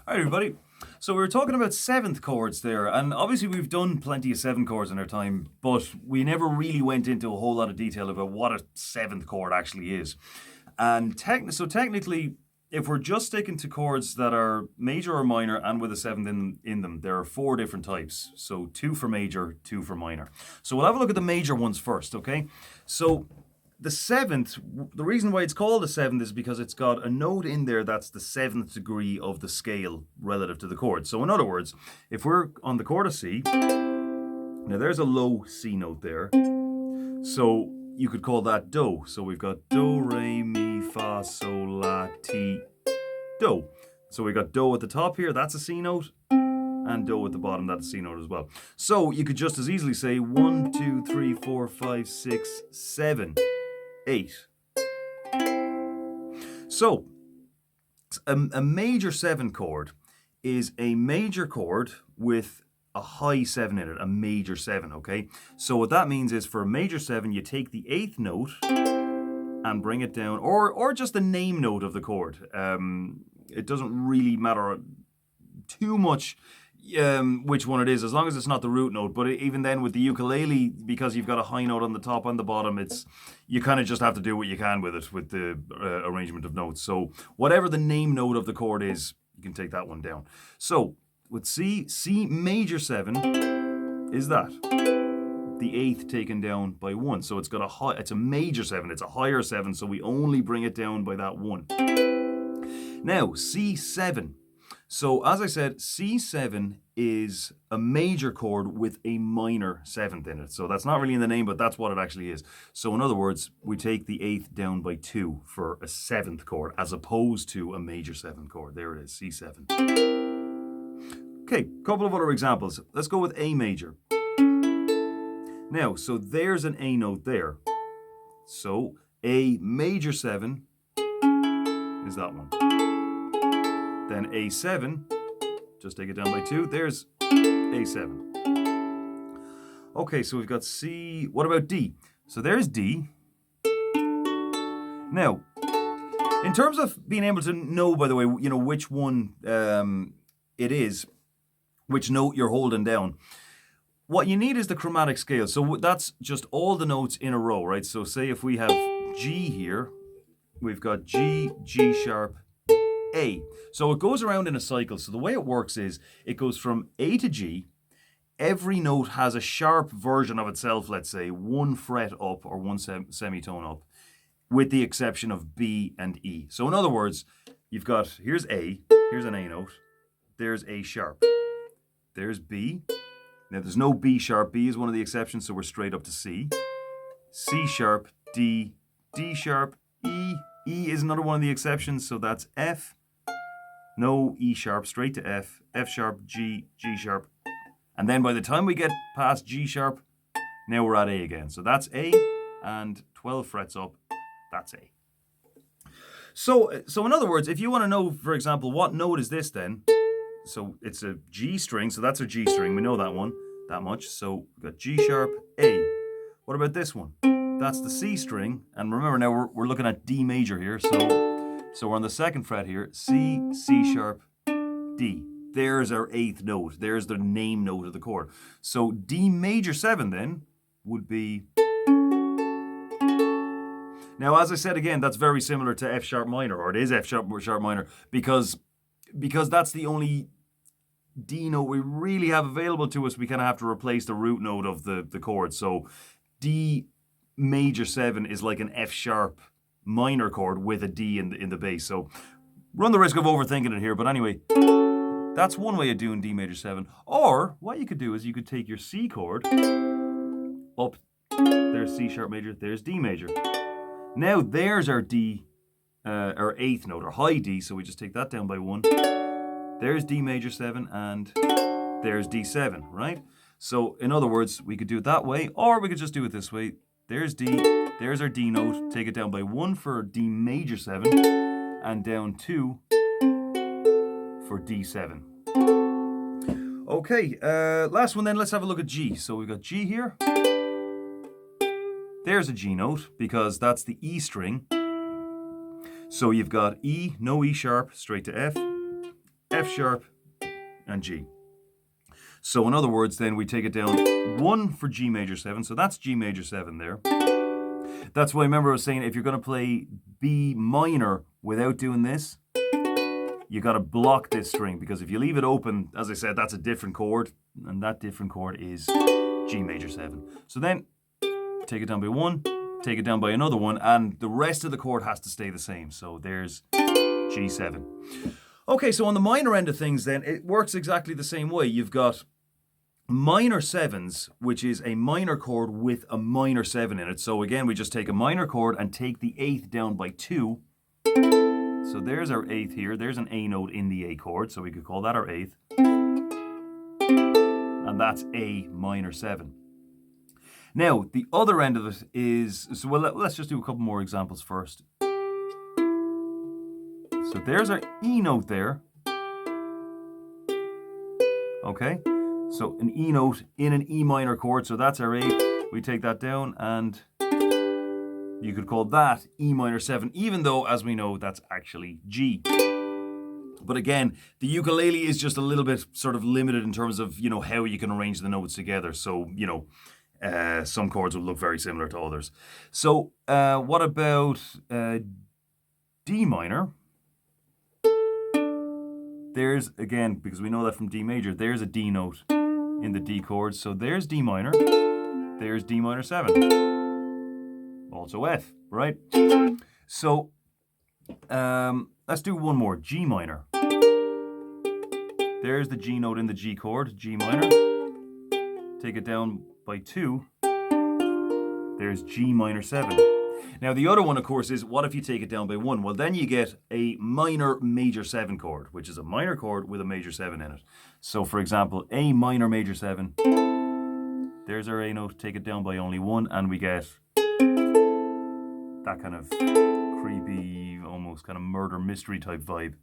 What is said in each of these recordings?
Hi, everybody. So we were talking about seventh chords there, and obviously we've done plenty of seven chords in our time, but we never really went into a whole lot of detail about what a seventh chord actually is. And technically, if we're just sticking to chords that are major or minor and with a seventh in them, there are four different types. So two for major, two for minor. So we'll have a look at the major ones first, okay? So the seventh, the reason why it's called a seventh is because it's got a note in there that's the seventh degree of the scale relative to the chord. So in other words, if we're on the chord of C, now there's a low C note there. So you could call that do. So we've got do, re, mi, fa, sol, la, ti, do. So we've got do at the top here, that's a C note, and do at the bottom, that's a C note as well. So you could just as easily say 1, 2, 3, 4, 5, 6, 7, 8. So a major 7 chord is a major chord with a high 7 in it, a major 7, okay? So what that means is for a major 7, you take the 8th note and bring it down, or just the name note of the chord. It doesn't really matter too much which one it is, as long as it's not the root note. But even then with the ukulele, because you've got a high note on the top and the bottom, you kind of just have to do what you can with it, with the arrangement of notes. So whatever the name note of the chord is, you can take that one down. So with C major 7 is that. The 8th taken down by 1. So it's a major 7, it's a higher 7, so we only bring it down by that 1. Now, C7. So as I said, C7 is a major chord with a minor 7th in it. So that's not really in the name, but that's what it actually is. So in other words, we take the 8th down by 2 for a 7th chord, as opposed to a major 7th chord. There it is, C7. Okay, couple of other examples. Let's go with A major. Now, so there's an A note there. So A major 7 is that one. Then A7, just take it down by 2, there's A7. Okay, so we've got C. What about D? So there's D. Now, in terms of being able to know, by the way, which one it is, which note you're holding down, what you need is the chromatic scale. So that's just all the notes in a row, right? So say if we have G here, we've got G, G sharp, A. So it goes around in a cycle. So the way it works is it goes from A to G. Every note has a sharp version of itself, let's say, one fret up or one semitone up, with the exception of B and E. So in other words, here's A, here's an A note, there's A sharp, there's B. Now there's no B sharp, B is one of the exceptions, so we're straight up to C. C sharp, D, D sharp, E. E is another one of the exceptions, so that's F. No E sharp, straight to F. F sharp, G, G sharp. And then by the time we get past G sharp, now we're at A again. So that's A, and 12 frets up, that's A. So in other words, if you want to know, for example, what note is this then? So it's a G string, so that's a G string. We know that one, that much. So we've got G sharp, A. What about this one? That's the C string. And remember now we're looking at D major here. So we're on the 2nd fret here. C, C sharp, D. There's our 8th note. There's the name note of the chord. So D major 7 then would be... Now, as I said again, that's very similar to F sharp minor, or it is F sharp minor, because that's the only D note we really have available to us. We kind of have to replace the root note of the chord. So D major 7 is like an F sharp minor chord with a D in the bass. So run the risk of overthinking it here, but anyway, that's one way of doing D major 7. Or what you could do is you could take your C chord up, there's C sharp major, there's D major. Now there's our D, our 8th note, or high D, so we just take that down by 1. There's D major 7, and there's D7, right? So in other words, we could do it that way, or we could just do it this way. There's D, there's our D note, take it down by 1 for D major 7, and down 2 for D7. Okay, last one then, let's have a look at G. So we've got G here. There's a G note, because that's the E string. So you've got E, no E sharp, straight to F. F sharp, and G. So in other words, then we take it down 1 for G major 7. So that's G major 7 there. That's why I remember I was saying if you're going to play B minor without doing this, you got to block this string, because if you leave it open, as I said, that's a different chord, and that different chord is G major 7. So then take it down by 1, take it down by another 1, and the rest of the chord has to stay the same. So there's G7. Okay, so on the minor end of things then, it works exactly the same way. You've got minor 7s, which is a minor chord with a minor 7 in it. So again, we just take a minor chord and take the 8th down by 2. So there's our 8th here. There's an A note in the A chord, so we could call that our 8th. And that's A minor 7. Now, the other end of it is, so let's just do a couple more examples first. So there's our E note there. Okay, so an E note in an E minor chord, so that's our 8th. We take that down, and you could call that E minor 7, even though, as we know, that's actually G. But again, the ukulele is just a little bit sort of limited in terms of, how you can arrange the notes together. So, some chords will look very similar to others. So what about D minor? There's, again, because we know that from D major, there's a D note in the D chord. So there's D minor, there's D minor 7. Also F, right? So let's do one more, G minor. There's the G note in the G chord, G minor. Take it down by 2. There's G minor 7. Now the other one, of course, is what if you take it down by 1? Well, then you get a minor major 7 chord, which is a minor chord with a major 7 in it. So for example, A minor major 7. There's our A note, take it down by only 1, and we get that kind of creepy, almost kind of murder mystery type vibe.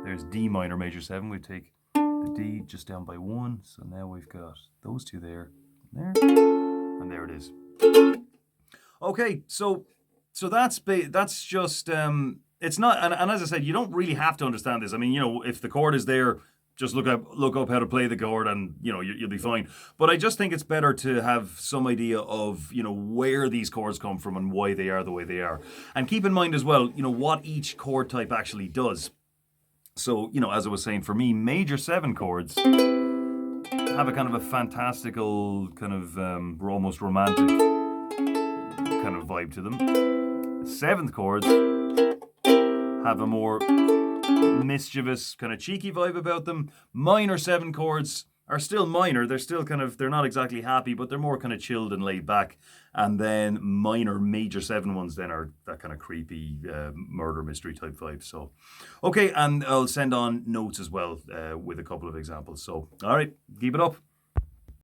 There's D minor major 7. We take the D just down by 1. So now we've got those two there, and there it is. Okay, so that's just it's not, and as I said, you don't really have to understand this. I mean, if the chord is there, just look up how to play the chord, and you'll be fine. But I just think it's better to have some idea of where these chords come from and why they are the way they are, and keep in mind as well what each chord type actually does. So as I was saying, for me, major 7 chords have a kind of a fantastical kind of almost romantic kind of vibe to them. 7th chords have a more mischievous, kind of cheeky vibe about them. Minor 7 chords are still minor. They're still they're not exactly happy, but they're more kind of chilled and laid back. And then minor major 7 ones then are that kind of creepy murder mystery type vibe. So, okay, and I'll send on notes as well with a couple of examples. So, all right, keep it up.